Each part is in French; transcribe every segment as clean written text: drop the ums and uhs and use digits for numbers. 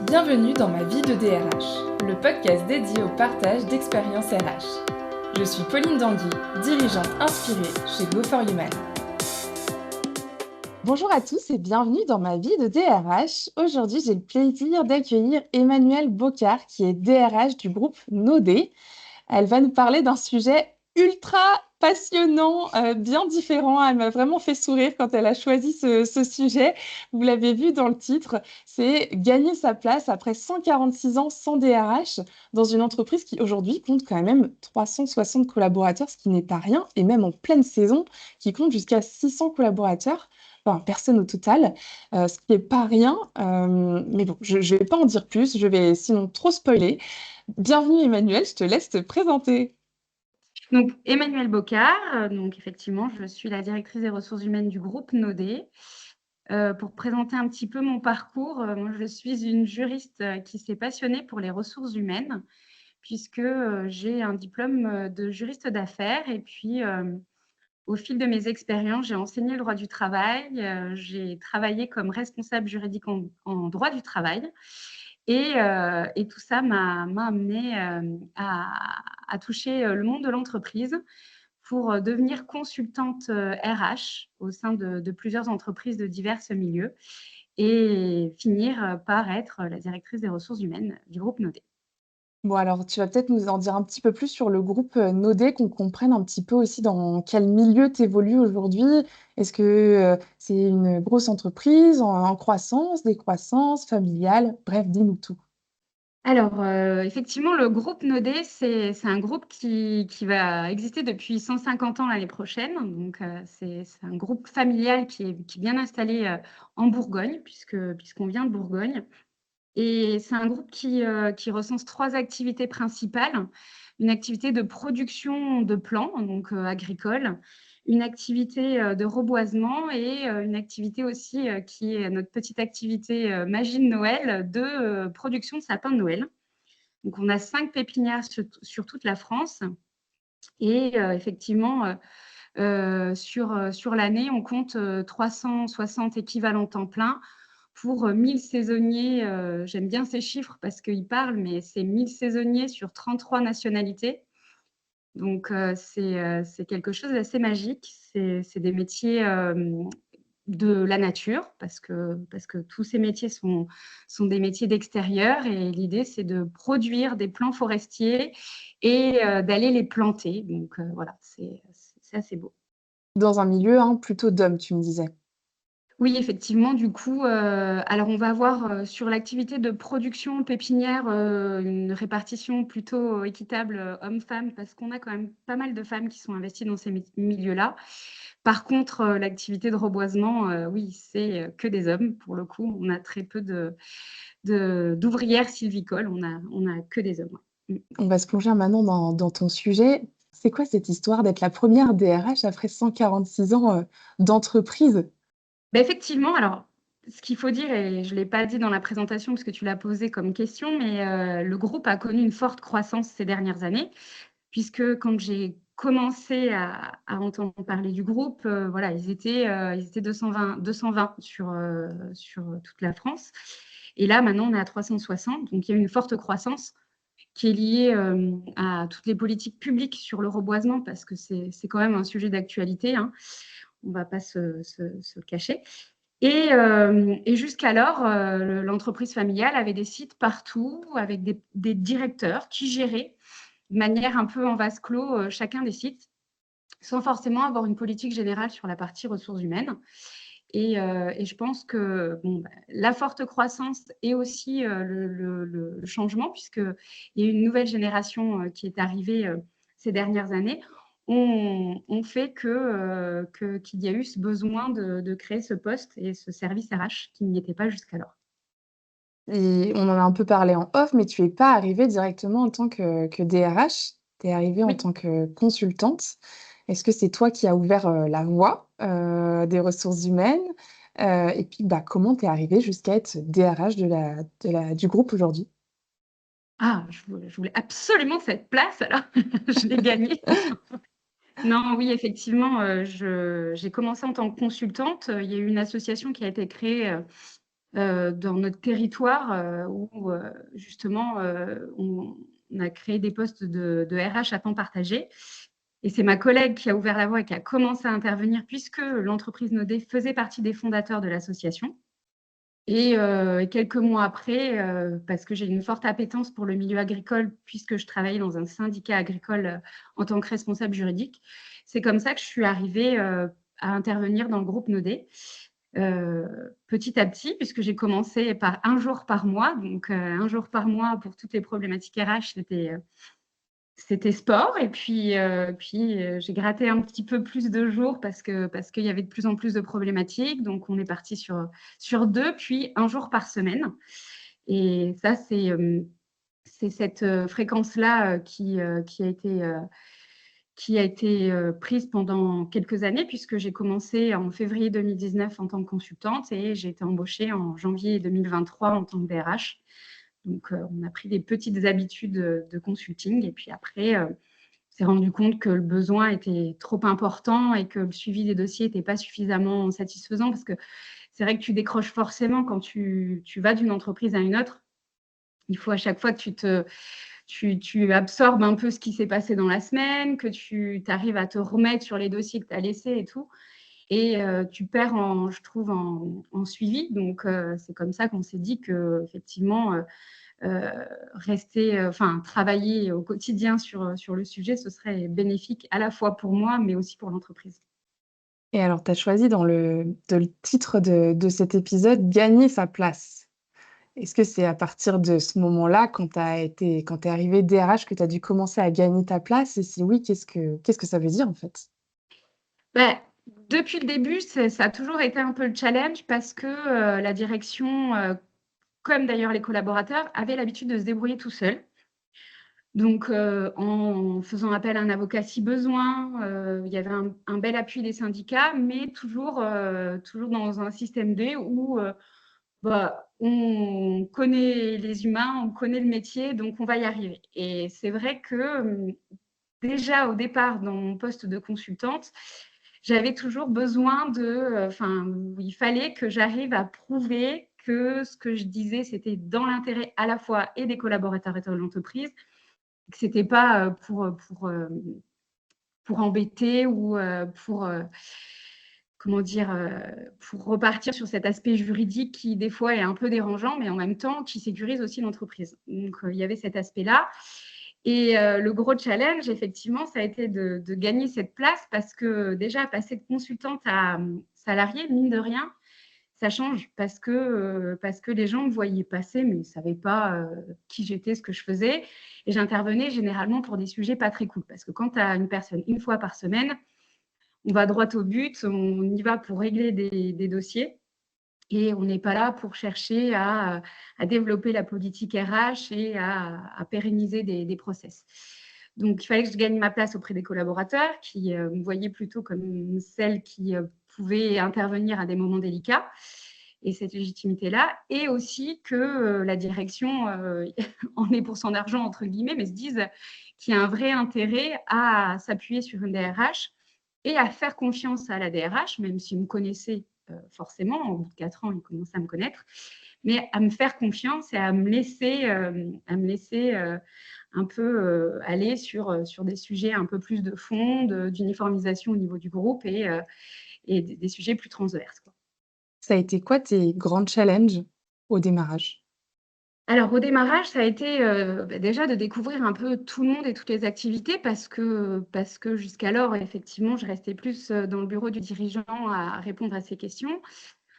Bienvenue dans ma vie de DRH, le podcast dédié au partage d'expériences RH. Je suis Pauline Danguy, dirigeante inspirée chez Go for Human. Bonjour à tous et bienvenue dans ma vie de DRH. Aujourd'hui, j'ai le plaisir d'accueillir Emmanuelle Bocard, qui est DRH du groupe Nodé. Elle va nous parler d'un sujet ultra passionnant, bien différent. Elle m'a vraiment fait sourire quand elle a choisi ce sujet. Vous l'avez vu dans le titre, c'est gagner sa place après 146 ans sans DRH dans une entreprise qui aujourd'hui compte quand même 360 collaborateurs, ce qui n'est pas rien, et même en pleine saison, qui compte jusqu'à 600 collaborateurs. Enfin, personne au total, ce qui n'est pas rien. Mais bon, je ne vais pas en dire plus, je vais sinon trop spoiler. Bienvenue Emmanuel, je te laisse te présenter. Donc, Emmanuelle Bocard, donc effectivement, je suis la directrice des ressources humaines du groupe Nodé. Pour présenter un petit peu mon parcours, moi, je suis une juriste qui s'est passionnée pour les ressources humaines, puisque j'ai un diplôme de juriste d'affaires. Et puis, au fil de mes expériences, j'ai enseigné le droit du travail, j'ai travaillé comme responsable juridique en droit du travail. Et tout ça m'a amenée à toucher le monde de l'entreprise pour devenir consultante RH au sein de plusieurs entreprises de divers milieux et finir par être la directrice des ressources humaines du groupe Nodé. Bon, alors tu vas peut-être nous en dire un petit peu plus sur le groupe Nodé, qu'on comprenne un petit peu aussi dans quel milieu tu évolues aujourd'hui. Est-ce que c'est une grosse entreprise en croissance, décroissance, familiale? Bref, dis-nous tout. Alors, effectivement, le groupe Nodé, c'est un groupe qui va exister depuis 150 ans l'année prochaine. Donc, c'est un groupe familial qui est bien installé en Bourgogne, puisqu'on vient de Bourgogne. Et c'est un groupe qui recense 3 activités principales. Une activité de production de plants, donc agricole, une activité de reboisement et une activité aussi qui est notre petite activité magie de Noël, de production de sapins de Noël. Donc, on a 5 pépinières sur toute la France. Et effectivement, sur l'année, on compte 360 équivalents temps plein pour 1000 saisonniers. J'aime bien ces chiffres parce qu'ils parlent, mais c'est 1000 saisonniers sur 33 nationalités. Donc, c'est quelque chose d'assez magique. C'est des métiers de la nature parce que tous ces métiers sont des métiers d'extérieur. Et l'idée, c'est de produire des plants forestiers et d'aller les planter. Donc, voilà, c'est assez beau. Dans un milieu plutôt d'hommes, tu me disais. Oui, effectivement, du coup, alors on va avoir sur l'activité de production pépinière une répartition plutôt équitable hommes-femmes, parce qu'on a quand même pas mal de femmes qui sont investies dans ces milieux-là. Par contre, l'activité de reboisement, oui, c'est que des hommes. Pour le coup, on a très peu d'ouvrières sylvicoles, on a que des hommes. Ouais. On va se plonger maintenant dans ton sujet. C'est quoi cette histoire d'être la première DRH après 146 ans d'entreprise? Bah, effectivement, alors, ce qu'il faut dire, et je ne l'ai pas dit dans la présentation parce que tu l'as posé comme question, mais le groupe a connu une forte croissance ces dernières années, puisque quand j'ai commencé à entendre parler du groupe, voilà, ils étaient 220 sur toute la France. Et là, maintenant, on est à 360. Donc, il y a une forte croissance qui est liée à toutes les politiques publiques sur le reboisement, parce que c'est quand même un sujet d'actualité, hein. On ne va pas se cacher. Et jusqu'alors, l'entreprise familiale avait des sites partout avec des directeurs qui géraient de manière un peu en vase clos chacun des sites, sans forcément avoir une politique générale sur la partie ressources humaines. Et je pense que la forte croissance et aussi le changement, puisqu'il y a une nouvelle génération qui est arrivée ces dernières années, ont fait qu'il y a eu ce besoin de créer ce poste et ce service RH qui n'y était pas jusqu'alors. Et on en a un peu parlé en off, mais tu es pas arrivée directement en tant que DRH, tu es arrivée en Oui. tant que consultante. Est-ce que c'est toi qui as ouvert la voie des ressources humaines? Et puis, comment tu es arrivée jusqu'à être DRH du groupe aujourd'hui? Ah, je voulais absolument cette place, alors je l'ai gagnée. Non, oui, effectivement, j'ai commencé en tant que consultante. Il y a eu une association qui a été créée dans notre territoire où justement on a créé des postes de RH à temps partagé. Et c'est ma collègue qui a ouvert la voie et qui a commencé à intervenir puisque l'entreprise Nodé faisait partie des fondateurs de l'association. Et quelques mois après, parce que j'ai une forte appétence pour le milieu agricole, puisque je travaillais dans un syndicat agricole en tant que responsable juridique, c'est comme ça que je suis arrivée à intervenir dans le groupe Nodé. Petit à petit, puisque j'ai commencé par un jour par mois. Donc, un jour par mois pour toutes les problématiques RH, c'était sport. Et puis, j'ai gratté un petit peu plus de jours parce qu'il y avait de plus en plus de problématiques. Donc, on est parti sur 2, puis un jour par semaine. Et ça, c'est cette fréquence-là qui a été prise pendant quelques années, puisque j'ai commencé en février 2019 en tant que consultante et j'ai été embauchée en janvier 2023 en tant que DRH. Donc, on a pris des petites habitudes de consulting et puis après, on s'est rendu compte que le besoin était trop important et que le suivi des dossiers n'était pas suffisamment satisfaisant parce que c'est vrai que tu décroches forcément quand tu vas d'une entreprise à une autre. Il faut à chaque fois que tu absorbes un peu ce qui s'est passé dans la semaine, que tu arrives à te remettre sur les dossiers que tu as laissés et tout. Et tu perds, je trouve, en suivi. Donc, c'est comme ça qu'on s'est dit qu'effectivement, travailler au quotidien sur le sujet, ce serait bénéfique à la fois pour moi, mais aussi pour l'entreprise. Et alors, tu as choisi dans le titre de cet épisode «Gagner sa place». Est-ce que c'est à partir de ce moment-là, quand tu es arrivée DRH, que tu as dû commencer à gagner ta place? Et si oui, qu'est-ce que ça veut dire, en fait? Bah, depuis le début, ça a toujours été un peu le challenge parce que la direction, comme d'ailleurs les collaborateurs, avaient l'habitude de se débrouiller tout seuls. Donc, en faisant appel à un avocat si besoin, il y avait un bel appui des syndicats, mais toujours dans un système D où on connaît les humains, on connaît le métier, donc on va y arriver. Et c'est vrai que déjà au départ, dans mon poste de consultante, j'avais toujours besoin il fallait que j'arrive à prouver que ce que je disais, c'était dans l'intérêt à la fois et des collaborateurs et de l'entreprise, que c'était pas pour embêter ou comment dire, pour repartir sur cet aspect juridique qui, des fois, est un peu dérangeant, mais en même temps, qui sécurise aussi l'entreprise. Donc, il y avait cet aspect-là. Et le gros challenge, effectivement, ça a été de gagner cette place parce que déjà, passer de consultante à salariée, mine de rien, ça change parce que les gens me voyaient passer, mais ils ne savaient pas qui j'étais, ce que je faisais. Et j'intervenais généralement pour des sujets pas très cool. Parce que quand tu as une personne une fois par semaine, on va droit au but, on y va pour régler des dossiers. Et on n'est pas là pour chercher à développer la politique RH et à pérenniser des process. Donc, il fallait que je gagne ma place auprès des collaborateurs qui me voyaient plutôt comme celle qui pouvait intervenir à des moments délicats et cette légitimité-là. Et aussi que la direction en est pour son argent, entre guillemets, mais se dise qu'il y a un vrai intérêt à s'appuyer sur une DRH et à faire confiance à la DRH, même s'ils me connaissaient forcément, au bout de 4 ans, ils commençaient à me connaître, mais à me faire confiance et à me laisser un peu aller sur des sujets un peu plus de fond, d'uniformisation au niveau du groupe et des sujets plus transverses, quoi. Ça a été quoi tes grands challenges au démarrage? Alors au démarrage, ça a été, déjà de découvrir un peu tout le monde et toutes les activités parce que jusqu'alors, effectivement, je restais plus, dans le bureau du dirigeant à répondre à ses questions.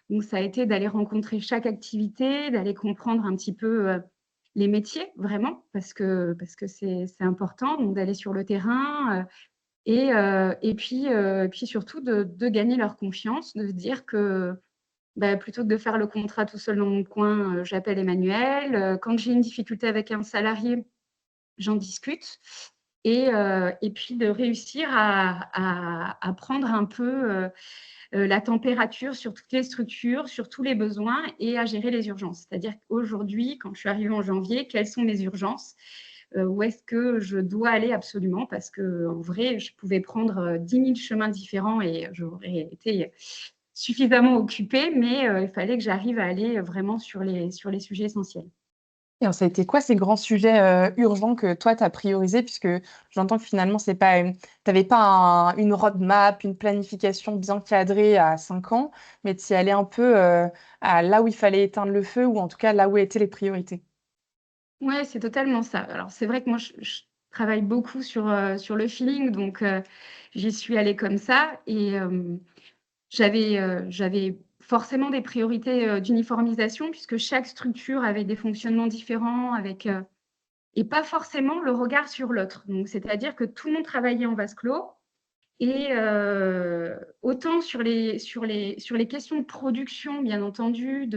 Donc ça a été d'aller rencontrer chaque activité, d'aller comprendre un petit peu, les métiers vraiment parce que c'est important, donc d'aller sur le terrain, et puis surtout de gagner leur confiance, de se dire que plutôt que de faire le contrat tout seul dans mon coin, j'appelle Emmanuel. Quand j'ai une difficulté avec un salarié, j'en discute et puis de réussir à prendre un peu, la température sur toutes les structures, sur tous les besoins et à gérer les urgences. C'est-à-dire qu'aujourd'hui, quand je suis arrivée en janvier, quelles sont mes urgences? Où est-ce que je dois aller absolument? Parce qu'en vrai, je pouvais prendre, 10 000 chemins différents et j'aurais été suffisamment occupée, mais il fallait que j'arrive à aller vraiment sur les sujets essentiels. Et alors, ça a été quoi ces grands sujets, urgents que toi, tu as priorisés? Puisque j'entends que finalement, c'est pas, tu avais pas une roadmap, une planification bien cadrée à 5 ans, mais tu y allais un peu, à là où il fallait éteindre le feu ou en tout cas là où étaient les priorités. Ouais, c'est totalement ça. Alors c'est vrai que moi je travaille beaucoup sur le feeling, donc j'y suis allée comme ça et j'avais forcément des priorités, d'uniformisation puisque chaque structure avait des fonctionnements différents avec, et pas forcément le regard sur l'autre. Donc c'est-à-dire que tout le monde travaillait en vase clos et autant sur les questions de production, bien entendu,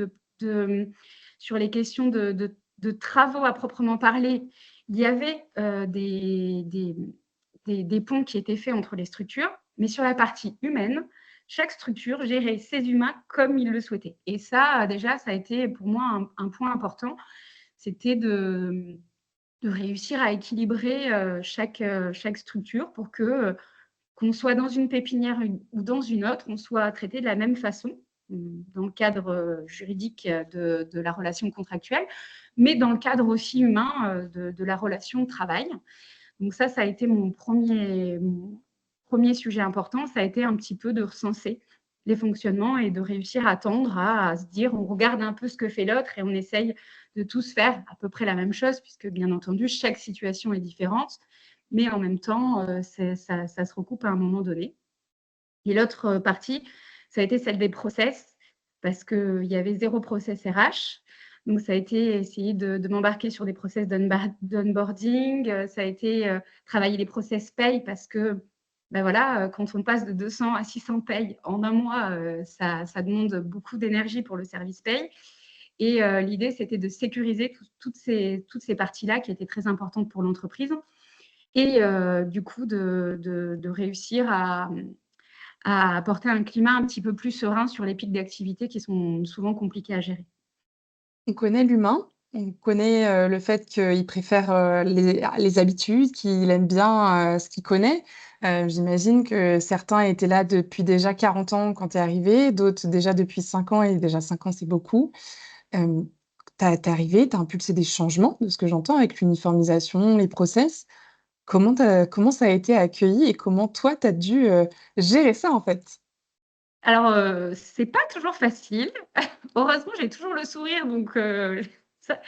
sur les questions de travaux à proprement parler, il y avait, des ponts qui étaient faits entre les structures, mais sur la partie humaine, chaque structure gérait ses humains comme il le souhaitait et ça, déjà, ça a été pour moi un point important. C'était de réussir à équilibrer, chaque structure pour que, qu'on soit dans une pépinière ou dans une autre, on soit traité de la même façon, dans le cadre juridique de la relation contractuelle, mais dans le cadre aussi humain de la relation de travail. Donc ça a été mon premier sujet important, ça a été un petit peu de recenser les fonctionnements et de réussir à tendre à se dire on regarde un peu ce que fait l'autre et on essaye de tous faire à peu près la même chose, puisque bien entendu, chaque situation est différente, mais en même temps, ça se recoupe à un moment donné. Et l'autre partie, ça a été celle des process, parce qu'il y avait zéro process RH. Donc, ça a été essayer de m'embarquer sur des process d'onboarding. Ça a été travailler les process paye, parce que ben voilà, quand on passe de 200 à 600 payes en un mois, ça demande beaucoup d'énergie pour le service paye. Et l'idée, c'était de sécuriser toutes ces parties-là qui étaient très importantes pour l'entreprise. Et du coup, de réussir à apporter un climat un petit peu plus serein sur les pics d'activité qui sont souvent compliqués à gérer. On connaît l'humain, on connaît, le fait qu'il préfère, les habitudes, qu'il aime bien, ce qu'il connaît. J'imagine que certains étaient là depuis déjà 40 ans quand tu es arrivé, d'autres déjà depuis 5 ans et déjà 5 ans, c'est beaucoup. Hem, tu arrivé, tu as impulsé des changements de ce que j'entends avec l'uniformisation, les process. Comment ça a été accueilli et comment toi tu as dû, gérer ça, en fait? Alors, c'est pas toujours facile. Heureusement, j'ai toujours le sourire, donc ça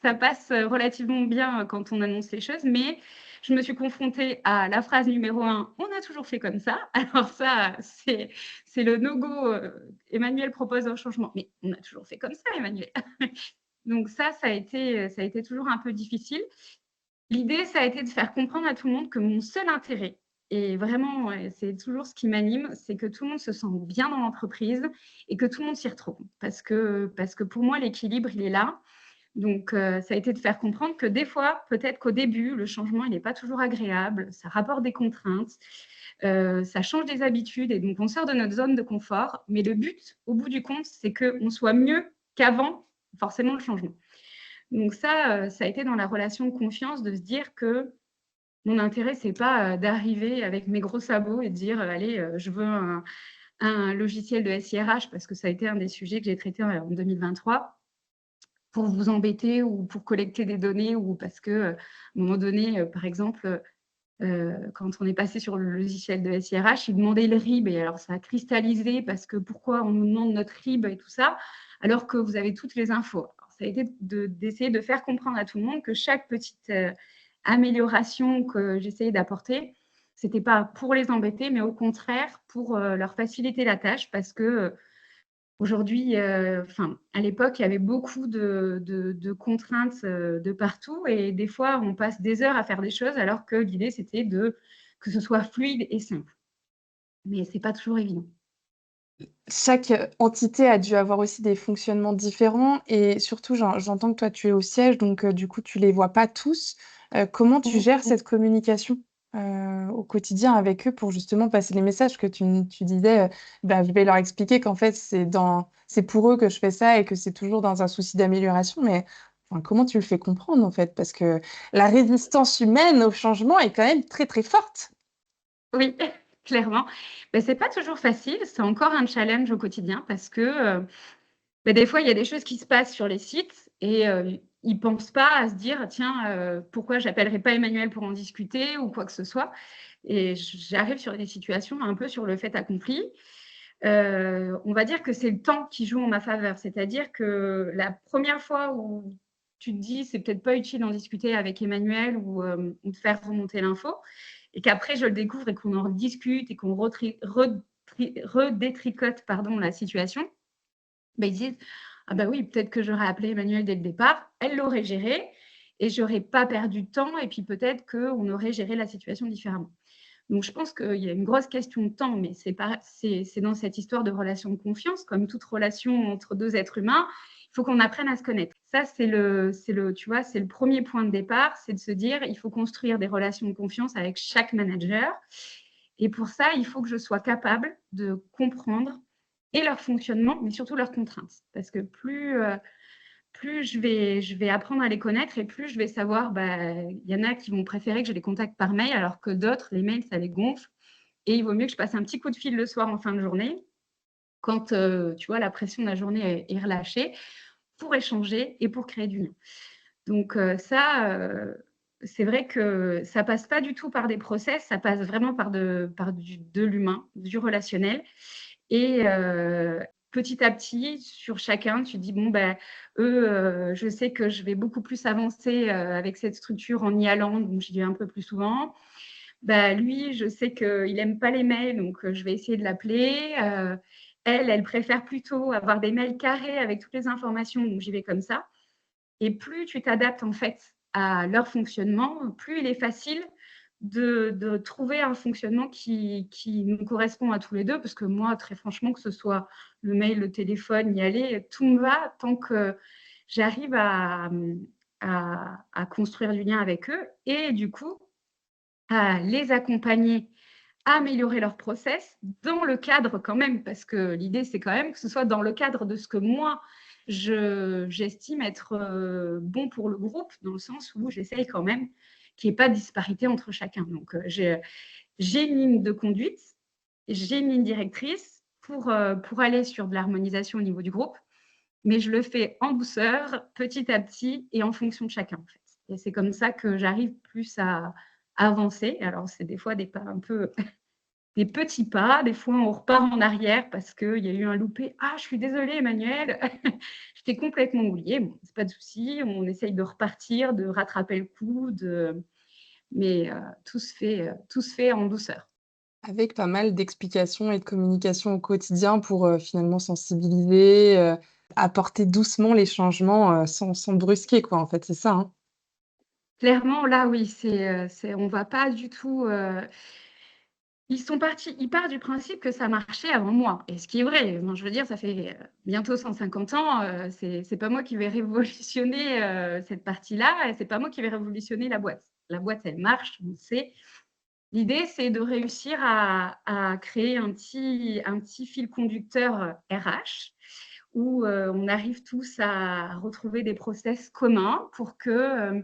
ça passe, relativement bien, quand on annonce les choses, mais je me suis confrontée à la phrase numéro un: «On a toujours fait comme ça». Alors ça, c'est le no go, Emmanuel propose un changement. Mais on a toujours fait comme ça, Emmanuel. Donc ça a été toujours un peu difficile. L'idée, ça a été de faire comprendre à tout le monde que mon seul intérêt et vraiment, ouais, c'est toujours ce qui m'anime, c'est que tout le monde se sente bien dans l'entreprise et que tout le monde s'y retrouve. Parce que pour moi, l'équilibre, il est là. Donc ça a été de faire comprendre que des fois, peut-être qu'au début, le changement, il n'est pas toujours agréable, ça rapporte des contraintes, ça change des habitudes et donc on sort de notre zone de confort. Mais le but, au bout du compte, c'est qu'on soit mieux qu'avant forcément le changement. Donc ça a été dans la relation de confiance de se dire que mon intérêt, c'est pas, d'arriver avec mes gros sabots et de dire: «Allez, je veux un logiciel de SIRH», parce que ça a été un des sujets que j'ai traité en 2023, pour vous embêter ou pour collecter des données ou parce que, à un moment donné, par exemple, quand on est passé sur le logiciel de SIRH, ils demandaient le RIB et alors ça a cristallisé parce que pourquoi on nous demande notre RIB et tout ça, alors que vous avez toutes les infos. Alors ça a été d'essayer de faire comprendre à tout le monde que chaque petite, amélioration que j'essayais d'apporter, c'était pas pour les embêter, mais au contraire pour, leur faciliter la tâche parce que, aujourd'hui, enfin, à l'époque, il y avait beaucoup de contraintes, de partout et des fois, on passe des heures à faire des choses alors que l'idée, c'était que ce soit fluide et simple. Mais c'est pas toujours évident. Chaque, entité a dû avoir aussi des fonctionnements différents et surtout j'entends que toi tu es au siège donc du coup tu les vois pas tous. Comment tu gères cette communication, au quotidien avec eux pour justement passer les messages? Que tu disais, bah, je vais leur expliquer qu'en fait c'est pour eux que je fais ça et que c'est toujours dans un souci d'amélioration mais enfin, comment tu le fais comprendre en fait? Parce que la résistance humaine au changement est quand même très, très forte. Oui. clairement. C'est pas toujours facile, c'est encore un challenge au quotidien parce que, des fois, il y a des choses qui se passent sur les sites et ils pensent pas à se dire: «Tiens, pourquoi j'appellerai pas Emmanuel pour en discuter?» ou quoi que ce soit et j'arrive sur des situations un peu sur le fait accompli. On va dire que c'est le temps qui joue en ma faveur. C'est-à-dire que la première fois où tu te dis: «C'est peut-être pas utile d'en discuter avec Emmanuel ou de faire remonter l'info» et qu'après je le découvre et qu'on en rediscute et qu'on redétricote, pardon, la situation, ils disent: «Ah bah oui, peut-être que j'aurais appelé Emmanuel dès le départ, elle l'aurait géré et j'aurais pas perdu de temps et puis peut-être qu'on aurait géré la situation différemment». Donc je pense qu'il y a une grosse question de temps, mais c'est dans cette histoire de relation de confiance, comme toute relation entre 2 êtres humains, il faut qu'on apprenne à se connaître. Ça, tu vois, c'est le premier point de départ, c'est de se dire: «Il faut construire des relations de confiance avec chaque manager» et pour ça, il faut que je sois capable de comprendre et leur fonctionnement, mais surtout leurs contraintes. Parce que plus je vais apprendre à les connaître et plus je vais savoir, il y en a qui vont préférer que je les contacte par mail, alors que d'autres, les mails, ça les gonfle et il vaut mieux que je passe un petit coup de fil le soir en fin de journée quand, tu vois, la pression de la journée est relâchée pour échanger et pour créer du lien. Donc c'est vrai que ça passe pas du tout par des process, ça passe vraiment par de l'humain, du relationnel et petit à petit, sur chacun, tu dis: «Bon, eux, je sais que je vais beaucoup plus avancer, avec cette structure en y allant, donc j'y vais un peu plus souvent. Lui, je sais qu'il aime pas les mails, donc je vais essayer de l'appeler. Elle préfère plutôt avoir des mails carrés avec toutes les informations, donc j'y vais comme ça». Et plus tu t'adaptes en fait à leur fonctionnement, plus il est facile de trouver un fonctionnement qui nous correspond à tous les 2. Parce que moi, très franchement, que ce soit le mail, le téléphone, y aller, tout me va tant que j'arrive à construire du lien avec eux et du coup, à les accompagner à améliorer leur process dans le cadre quand même, parce que l'idée, c'est quand même que ce soit dans le cadre de ce que moi, j'estime être, bon pour le groupe, dans le sens où j'essaye quand même qu'il y ait pas de disparité entre chacun. Donc, j'ai une ligne de conduite, j'ai une ligne directrice pour aller sur de l'harmonisation au niveau du groupe, mais je le fais en douceur, petit à petit et en fonction de chacun, en fait. Et c'est comme ça que j'arrive plus à avancer. Alors, c'est des fois des pas un peu des petits pas, des fois on repart en arrière parce qu'il y a eu un loupé. «Ah, je suis désolée Emmanuel, je t'ai complètement oublié». Bon, c'est pas de souci, on essaye de repartir, de rattraper le coup, mais tout se fait en douceur. Avec pas mal d'explications et de communication au quotidien pour, finalement sensibiliser, apporter doucement les changements, sans brusquer quoi, en fait, c'est ça, hein? Clairement, là, oui, c'est on va pas du tout, ils partent du principe que ça marchait avant moi et ce qui est vrai. Moi, je veux dire, ça fait, bientôt 150 ans, c'est pas moi qui vais révolutionner, cette partie-là et c'est pas moi qui vais révolutionner la boîte. La boîte, elle marche, on le sait. L'idée, c'est de réussir à créer un petit fil conducteur, RH où, on arrive tous à retrouver des process communs pour que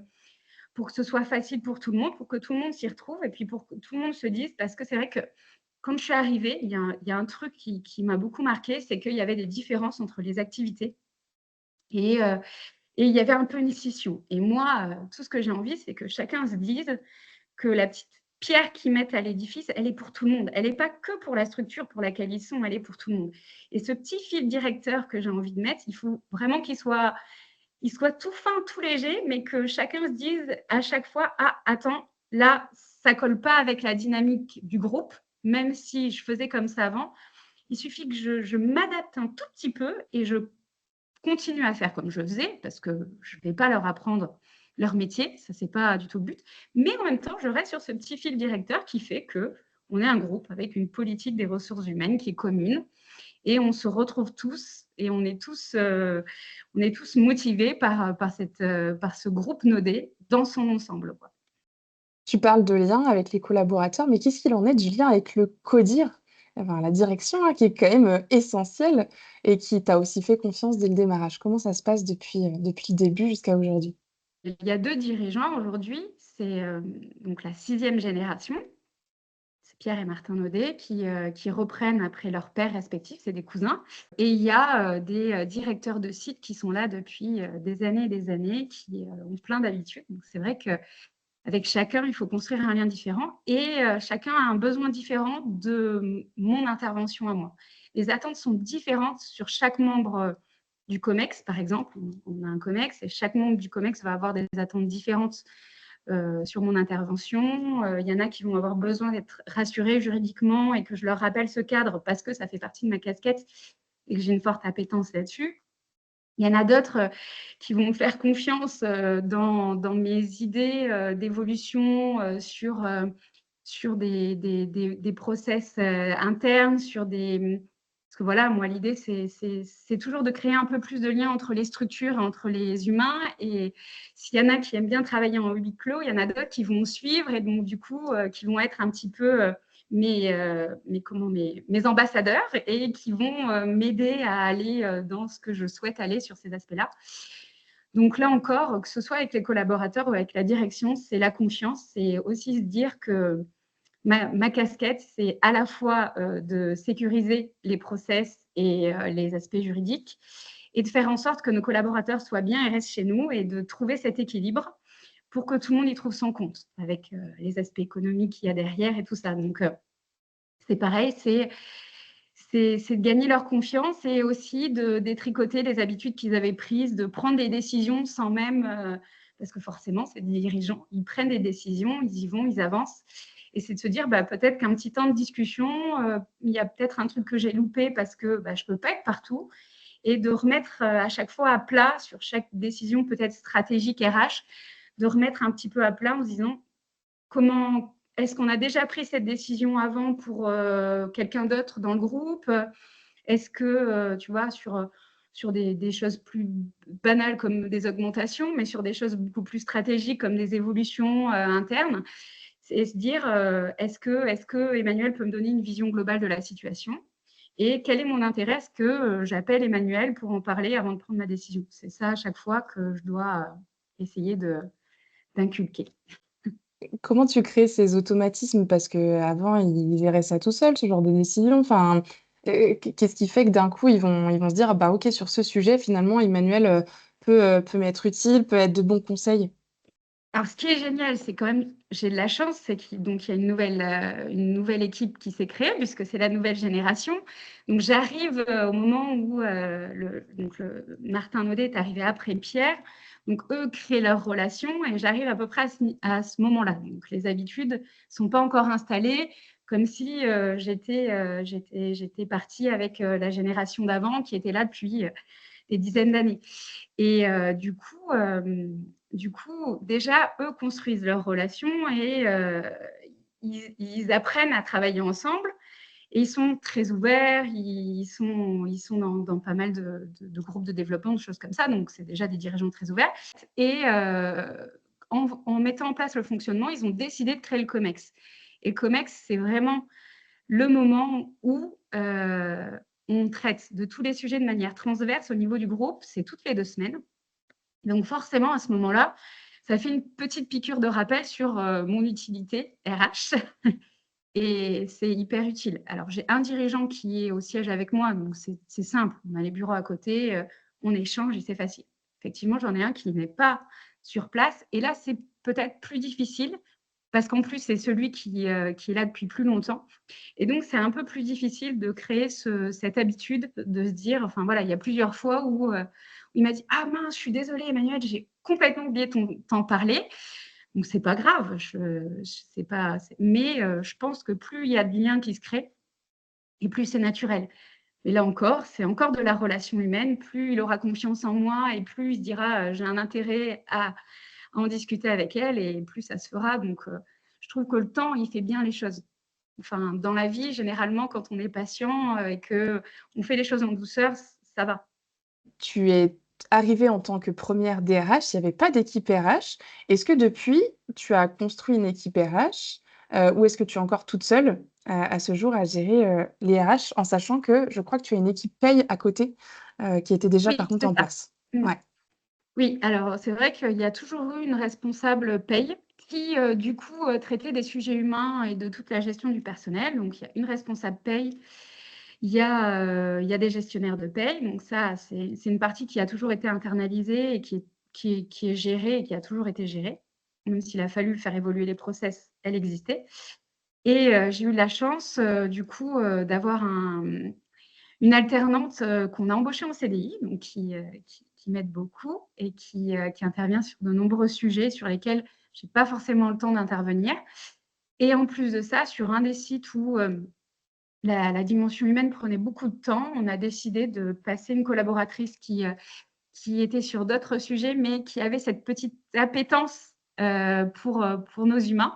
ce soit facile pour tout le monde, pour que tout le monde s'y retrouve et puis pour que tout le monde se dise parce que c'est vrai que quand je suis arrivée, il y a un truc qui m'a beaucoup marqué, c'est qu'il y avait des différences entre les activités et heu et il y avait un peu une scission et moi, tout ce que j'ai envie, c'est que chacun se dise que la petite pierre qu'ils mettent à l'édifice, elle est pour tout le monde. Elle n'est pas que pour la structure pour laquelle ils sont, elle est pour tout le monde et ce petit fil directeur que j'ai envie de mettre, il faut vraiment qu'il soit tout fin, tout léger, mais que chacun se dise à chaque fois: «Ah attends, là, ça colle pas avec la dynamique du groupe, même si je faisais comme ça avant. Il suffit que je m'adapte un tout petit peu et je continue à faire comme je faisais», parce que je ne vais pas leur apprendre leur métier, ça c'est pas du tout le but. Mais en même temps, je reste sur ce petit fil directeur qui fait qu'on est un groupe avec une politique des ressources humaines qui est commune et on se retrouve tous et on est tous motivés par ce groupe nodé dans son ensemble, quoi. Tu parles de lien avec les collaborateurs, mais qu'est-ce qu'il en est du lien avec le CODIR? Enfin, la direction, hein, qui est quand même, essentielle et qui t'a aussi fait confiance dès le démarrage. Comment ça se passe depuis le début jusqu'à aujourd'hui? Il y a 2 dirigeants aujourd'hui, c'est, donc la 6e génération. Pierre et Martin Naudet, qui reprennent après leurs pères respectifs, c'est des cousins. Et il y a des directeurs de sites qui sont là depuis des années et des années, qui ont plein d'habitudes. Donc c'est vrai qu'avec chacun, il faut construire un lien différent et chacun a un besoin différent de mon intervention à moi. Les attentes sont différentes sur chaque membre du COMEX, par exemple. On a un COMEX et chaque membre du COMEX va avoir des attentes différentes sur mon intervention. Il y en a qui vont avoir besoin d'être rassurés juridiquement et que je leur rappelle ce cadre parce que ça fait partie de ma casquette et que j'ai une forte appétence là-dessus. Il y en a d'autres qui vont me faire confiance dans mes idées d'évolution sur des process internes, sur des... Parce que voilà, moi, l'idée, c'est toujours de créer un peu plus de liens entre les structures et entre les humains. Et s'il y en a qui aiment bien travailler en huis clos, il y en a d'autres qui vont suivre et donc, du coup, qui vont être un petit peu mes ambassadeurs et qui vont m'aider à aller dans ce que je souhaite aller sur ces aspects-là. Donc là encore, que ce soit avec les collaborateurs ou avec la direction, c'est la confiance. C'est aussi se dire que ma casquette, c'est à la fois de sécuriser les process et les aspects juridiques et de faire en sorte que nos collaborateurs soient bien et restent chez nous et de trouver cet équilibre pour que tout le monde y trouve son compte avec les aspects économiques qu'il y a derrière et tout ça. Donc, c'est pareil, c'est de gagner leur confiance et aussi de détricoter les habitudes qu'ils avaient prises, de prendre des décisions sans même... parce que forcément, c'est des dirigeants, ils prennent des décisions, ils y vont, ils avancent. Et c'est de se dire, peut-être qu'un petit temps de discussion, il y a peut-être un truc que j'ai loupé parce que je ne peux pas être partout. Et de remettre à chaque fois à plat, sur chaque décision peut-être stratégique RH, de remettre un petit peu à plat en se disant, comment est-ce qu'on a déjà pris cette décision avant pour quelqu'un d'autre dans le groupe? Est-ce que, tu vois, sur des choses plus banales comme des augmentations, mais sur des choses beaucoup plus stratégiques comme des évolutions internes, c'est se dire, est-ce que Emmanuel peut me donner une vision globale de la situation? Et quel est mon intérêt? Est-ce que j'appelle Emmanuel pour en parler avant de prendre ma décision? C'est ça à chaque fois que je dois essayer d'inculquer. Comment tu crées ces automatismes? Parce qu'avant, ils géraient ça tout seuls, ce genre de décision. Enfin, qu'est-ce qui fait que d'un coup, ils vont se dire, ah bah ok, sur ce sujet, finalement, Emmanuel peut m'être utile, peut être de bons conseils. Alors, ce qui est génial, c'est quand même, j'ai de la chance, c'est qu'il y a une nouvelle équipe qui s'est créée, puisque c'est la nouvelle génération. Donc, j'arrive au moment où Martin Naudet est arrivé après Pierre. Donc, eux créent leur relation et j'arrive à peu près à ce moment-là. Donc, les habitudes ne sont pas encore installées, comme si j'étais partie avec la génération d'avant qui était là depuis des dizaines d'années. Et du coup, déjà, eux construisent leur relation et ils apprennent à travailler ensemble. Et ils sont très ouverts, ils sont dans pas mal de groupes de développement, de choses comme ça. Donc, c'est déjà des dirigeants très ouverts. Et en mettant en place le fonctionnement, ils ont décidé de créer le COMEX. Et le COMEX, c'est vraiment le moment où on traite de tous les sujets de manière transverse au niveau du groupe. C'est toutes les 2 semaines. Donc forcément, à ce moment-là, ça fait une petite piqûre de rappel sur mon utilité RH et c'est hyper utile. Alors, j'ai un dirigeant qui est au siège avec moi, donc c'est simple. On a les bureaux à côté, on échange et c'est facile. Effectivement, j'en ai un qui n'est pas sur place et là, c'est peut-être plus difficile parce qu'en plus, c'est celui qui est là depuis plus longtemps. Et donc, c'est un peu plus difficile de créer cette habitude de se dire, enfin voilà, il y a plusieurs fois où il m'a dit, ah mince, je suis désolée Emmanuel, j'ai complètement oublié t'en parler. Donc, c'est pas grave, mais je pense que plus il y a de liens qui se créent et plus c'est naturel. Et là encore, c'est encore de la relation humaine. Plus il aura confiance en moi et plus il se dira, j'ai un intérêt à en discuter avec elle et plus ça se fera. Donc, je trouve que le temps, il fait bien les choses. Enfin, dans la vie, généralement, quand on est patient et qu'on fait les choses en douceur, ça va. Tu es arrivée en tant que première DRH, il n'y avait pas d'équipe RH. Est-ce que depuis, tu as construit une équipe RH ou est-ce que tu es encore toute seule à ce jour à gérer les RH en sachant que je crois que tu as une équipe paye à côté qui était déjà Oui, par contre c'est en ça. place? Mmh. Ouais. Oui, alors c'est vrai qu'il y a toujours eu une responsable paye qui, du coup, traitait des sujets humains et de toute la gestion du personnel. Donc il y a une responsable paye, il y a des gestionnaires de paye. Donc ça, c'est une partie qui a toujours été internalisée et qui est gérée et qui a toujours été gérée. Même s'il a fallu faire évoluer les process, elle existait. Et j'ai eu la chance, du coup, d'avoir une alternante, qu'on a embauchée en CDI, donc qui m'aide beaucoup et qui intervient sur de nombreux sujets sur lesquels j'ai pas forcément le temps d'intervenir. Et en plus de ça, sur un des sites où, la dimension humaine prenait beaucoup de temps, on a décidé de passer une collaboratrice qui était sur d'autres sujets, mais qui avait cette petite appétence, pour nos humains.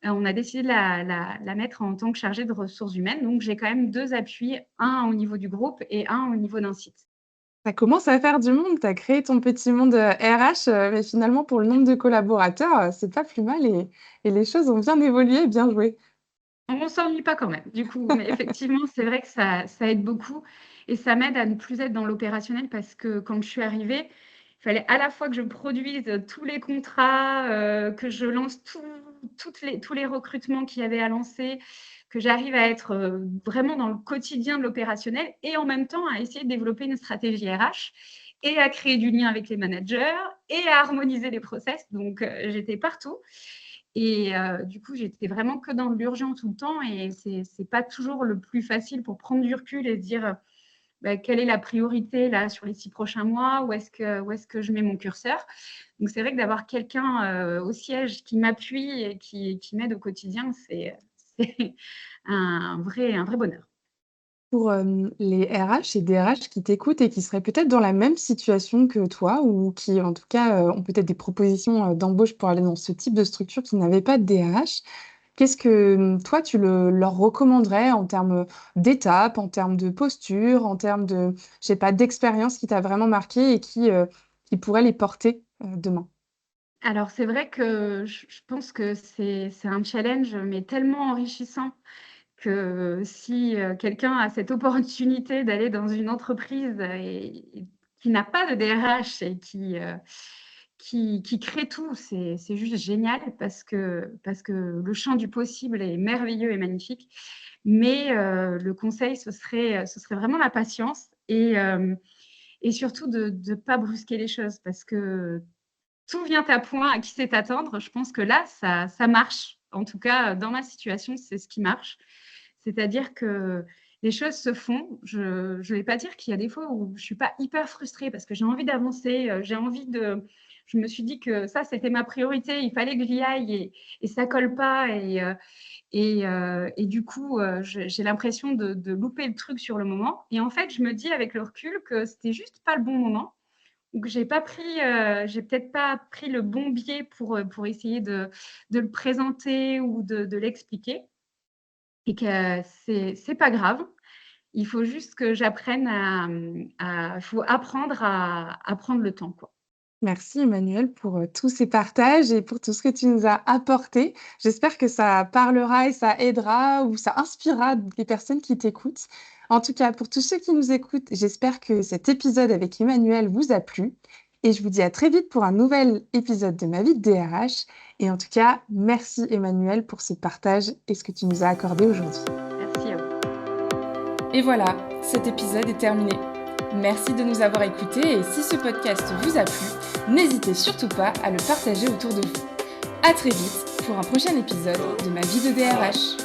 On a décidé de la mettre en tant que chargée de ressources humaines. Donc j'ai quand même 2 appuis, un au niveau du groupe et un au niveau d'un site. Ça commence à faire du monde. Tu as créé ton petit monde, RH, mais finalement pour le nombre de collaborateurs, c'est pas plus mal et les choses ont bien évolué, bien joué. On s'ennuie pas quand même, du coup, mais effectivement, c'est vrai que ça aide beaucoup et ça m'aide à ne plus être dans l'opérationnel parce que quand je suis arrivée, il fallait à la fois que je produise tous les contrats, que je lance tous les recrutements qu'il y avait à lancer, que j'arrive à être, vraiment dans le quotidien de l'opérationnel et en même temps à essayer de développer une stratégie RH et à créer du lien avec les managers et à harmoniser les process. Donc, j'étais partout. Et du coup, j'étais vraiment que dans l'urgent tout le temps et c'est pas toujours le plus facile pour prendre du recul et se dire, bah, quelle est la priorité là sur les 6 prochains mois? Où est-ce que je mets mon curseur? Donc c'est vrai que d'avoir quelqu'un, au siège qui m'appuie et qui m'aide au quotidien, c'est un vrai bonheur. Pour, les RH et DRH qui t'écoutent et qui seraient peut-être dans la même situation que toi ou qui, en tout cas, ont peut-être des propositions, d'embauche pour aller dans ce type de structure qui n'avaient pas de DRH, qu'est-ce que, toi, tu leur recommanderais en termes, d'étapes, en termes de posture, en termes de, je sais pas, d'expérience qui t'a vraiment marqué et qui pourrait les porter, demain? Alors c'est vrai que je pense que c'est un challenge, mais tellement enrichissant que si, quelqu'un a cette opportunité d'aller dans une entreprise et qui n'a pas de DRH et qui crée tout, c'est juste génial parce que le champ du possible est merveilleux et magnifique. Mais le conseil, ce serait vraiment la patience et surtout de ne pas brusquer les choses parce que tout vient à point, à qui sait attendre. Je pense que là, ça marche. En tout cas, dans ma situation, c'est ce qui marche. C'est-à-dire que les choses se font. Je ne vais pas dire qu'il y a des fois où je ne suis pas hyper frustrée parce que j'ai envie d'avancer, j'ai envie de je me suis dit que ça, c'était ma priorité, il fallait que j'y aille et ça colle pas et du coup, j'ai l'impression de louper le truc sur le moment et en fait, je me dis avec le recul que c'était juste pas le bon moment ou que j'ai peut-être pas pris le bon biais pour essayer de le présenter ou de l'expliquer et que c'est pas grave. Il faut juste que j'apprenne faut apprendre à prendre le temps, quoi. Merci Emmanuel pour, tous ces partages et pour tout ce que tu nous as apporté. J'espère que ça parlera et ça aidera ou ça inspirera les personnes qui t'écoutent. En tout cas, pour tous ceux qui nous écoutent, j'espère que cet épisode avec Emmanuel vous a plu et je vous dis à très vite pour un nouvel épisode de Ma vie de DRH et en tout cas, merci Emmanuel pour ce partage et ce que tu nous as accordé aujourd'hui. Merci à vous. Et voilà, cet épisode est terminé. Merci de nous avoir écoutés et si ce podcast vous a plu, n'hésitez surtout pas à le partager autour de vous. À très vite pour un prochain épisode de Ma vie de DRH.